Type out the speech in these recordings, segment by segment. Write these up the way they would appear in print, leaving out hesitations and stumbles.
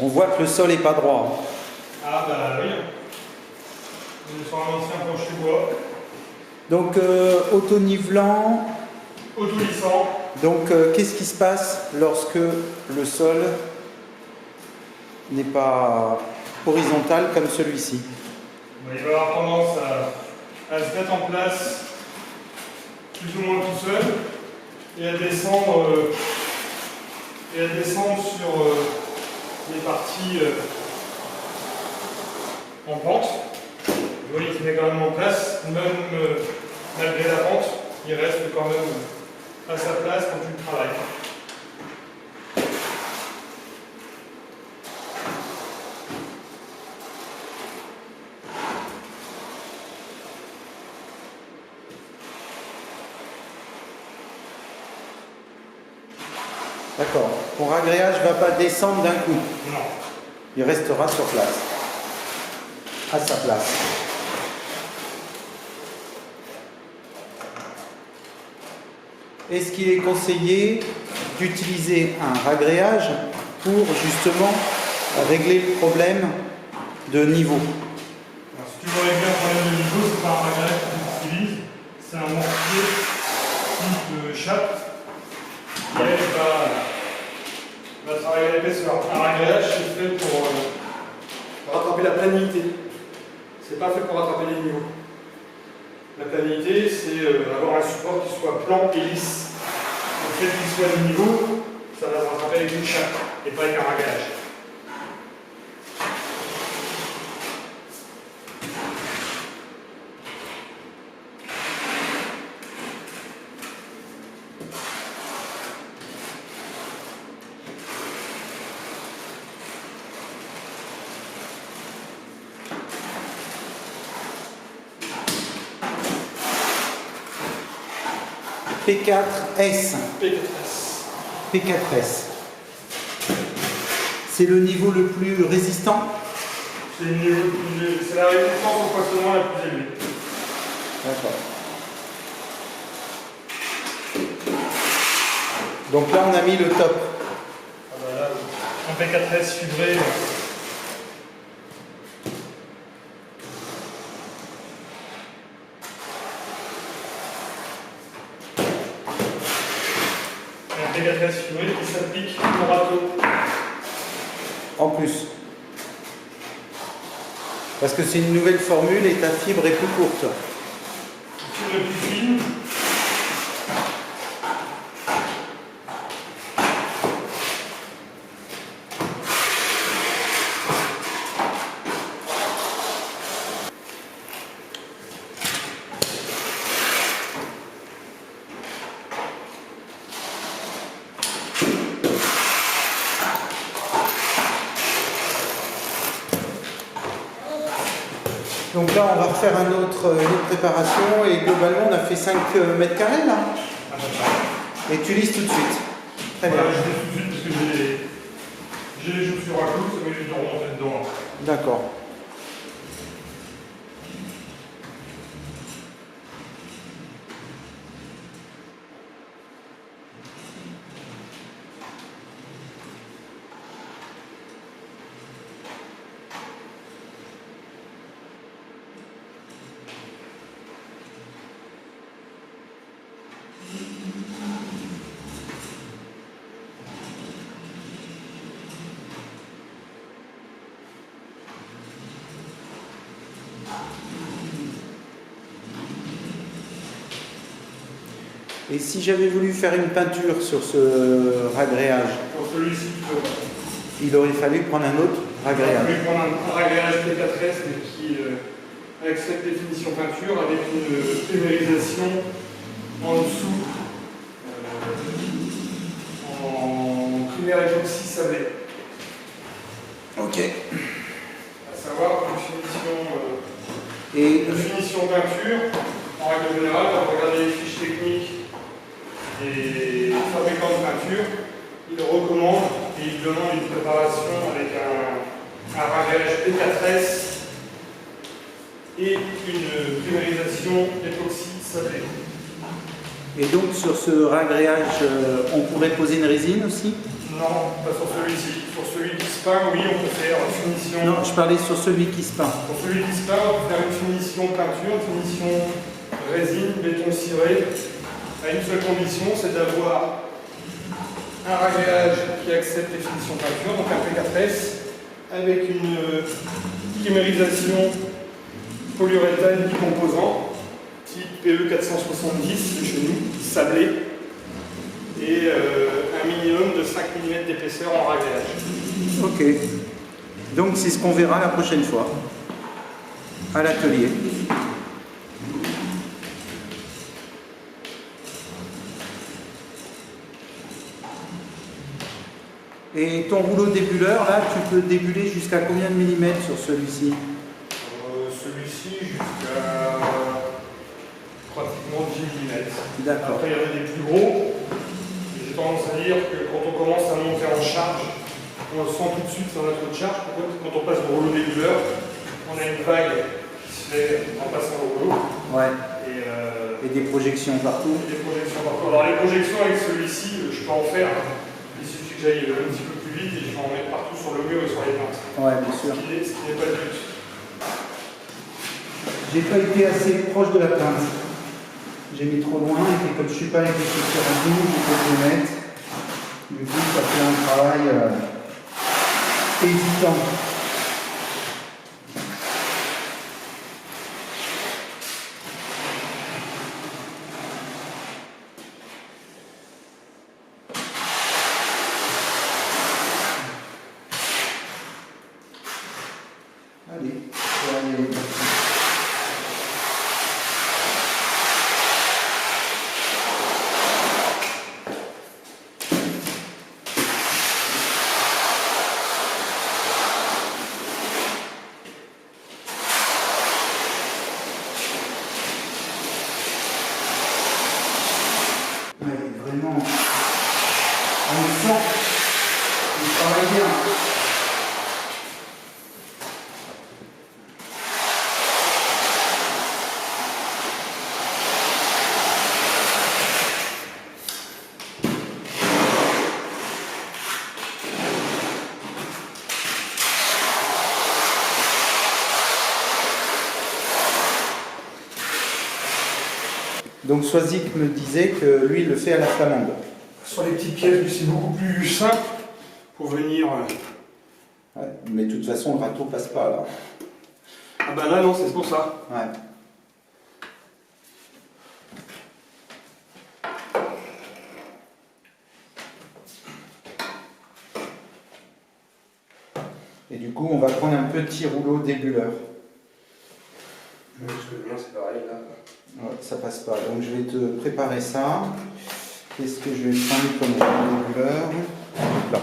On voit que le sol n'est pas droit. Ah bah oui. On est sur un ancien plancher bois. Donc auto-nivelant. Auto-lissant. Donc qu'est-ce qui se passe lorsque le sol n'est pas horizontal comme celui-ci? Bah, il va avoir tendance à se mettre en place plus ou moins tout seul et à descendre, sur les parties en pente. Vous voyez qu'il met quand même en place, même malgré la pente, il reste quand même à sa place quand tu le travailles. D'accord. Ton ragréage ne va pas descendre d'un coup. Non. Il restera sur place. À sa place. Est-ce qu'il est conseillé d'utiliser un ragréage pour justement régler le problème de niveau? Alors, si tu veux régler un problème de niveau, c'est pas un ragréage que tu utilises, c'est un mortier type chape qui va travailler l'épaisseur. Un ragréage, c'est fait pour rattraper la planité. C'est pas fait pour rattraper les niveaux. La planité, c'est avoir un support qui soit plan et lisse. Le fait qu'il soit de niveau, ça va se rattraper avec une chape et pas avec un ragréage. P4S. P4S. P4S. C'est le niveau le plus résistant? C'est la résistance au poissonnement la plus élevée. D'accord. Donc là, on a mis le top. Ah bah là, un P4S fibré. Un P4S fibré qui s'applique au râteau. En plus. Parce que c'est une nouvelle formule et ta fibre est plus courte. La fibre est plus fine. Donc là, on va refaire une autre préparation et globalement, on a fait 5 mètres carrés là. Ah bah, Et tu lisses tout de suite. Très bien. voilà, je vais tout de suite parce que j'ai les chaussures à clous, ça m'évite de remonter dedans. D'accord. Et si j'avais voulu faire une peinture sur ce ragréage, Pour celui-ci, il aurait fallu prendre un autre je ragréage. vais prendre un ragréage P4S mais qui, avec cette définition peinture, avec une pulvérisation en dessous, en primaire époxy sablé. Ok. À savoir Et une finition peinture, en règle générale, quand on regarde les fiches techniques des fabricants de peinture, ils recommandent et ils demandent une préparation avec un ragréage P4S et une primarisation époxy sablé. Et donc sur ce ragréage, on pourrait poser une résine aussi? Non, pas sur celui-ci. Il Sur celui qui se peint, oui, on peut faire une finition. Non, je parlais sur celui qui se peint. Pour celui qui se peint, on peut faire une finition peinture, une finition résine, béton ciré, à une seule condition, c'est d'avoir un ragréage qui accepte les finitions peinture, donc un P4S, avec une chimérisation polyuréthane bicomposant, type PE470 de chez nous, sablé, et un minimum de 5 mm d'épaisseur en ragréage. Ok. Donc c'est ce qu'on verra la prochaine fois, à l'atelier. Et ton rouleau débuleur, là, tu peux débuler jusqu'à combien de millimètres sur celui-ci? Celui-ci jusqu'à pratiquement 10 mm. D'accord. Après, il y en a des plus gros. J'ai tendance à dire que quand on commence à monter en charge, on le sent tout de suite sur notre charge. Quand on passe au rouleau débuleur, on a une vague qui se fait en passant au rouleau. Ouais. Et des projections partout. Des projections partout. Alors les projections avec celui-ci, je peux en faire. Il suffit que j'aille un petit peu plus vite et je vais en mettre partout sur le mur et sur les peintres. Ouais, bien sûr. Ce qui n'est pas le but. J'ai pas été assez proche de la teinte. J'ai mis trop loin et comme je suis pas avec les chaussures à tout, je peux les mettre. Du coup, ça fait un travail hésitant. Allez, on va aller. Ouais, vraiment, on le sent, il travaille bien. Donc Soisic me disait que lui, il le fait à la flamande. Sur les petites pièces, c'est beaucoup plus simple pour venir. Ouais, mais de toute façon, le râteau passe pas là. Ah bah là non, c'est pour ça. Ouais. Et du coup, on va prendre un petit rouleau débuleur. Parce que le mien c'est pareil là. Ouais, ça passe pas. Donc je vais te préparer ça. Qu'est-ce que je vais prendre comme rouleau débuleur? Là.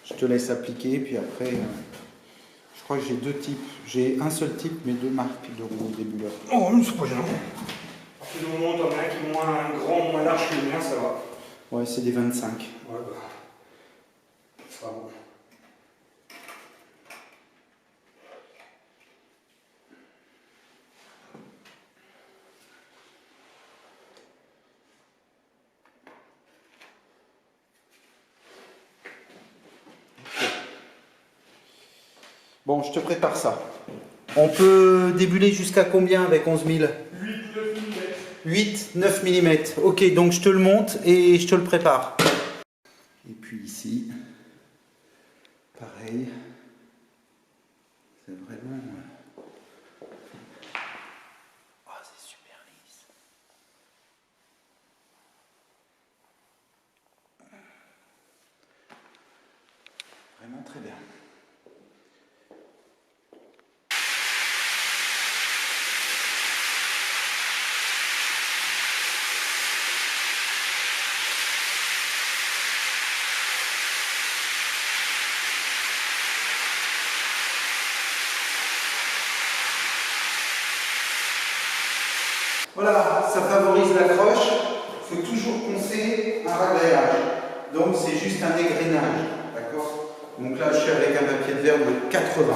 Je te laisse appliquer, puis après, je crois que j'ai deux types. J'ai un seul type, mais deux marques de rouleau débuleur. Oh, c'est pas gênant. À partir du moment où t'en as un qui est moins grand, moins large que le mien, ça va. Ouais, c'est des 25. Ouais, bah. Ça va bon. Bon, je te prépare ça. On peut débuler jusqu'à combien avec 11 000? 8, 9 mm. Ok, donc je te le monte et je te le prépare. Et puis ici, pareil. C'est vraiment... Oh, c'est super lisse. Vraiment très bien. Voilà, ça favorise l'accroche. Il faut toujours poncer un ragréage. Donc c'est juste un égrenage. D'accord? Donc là, je suis avec un papier de verre de 80.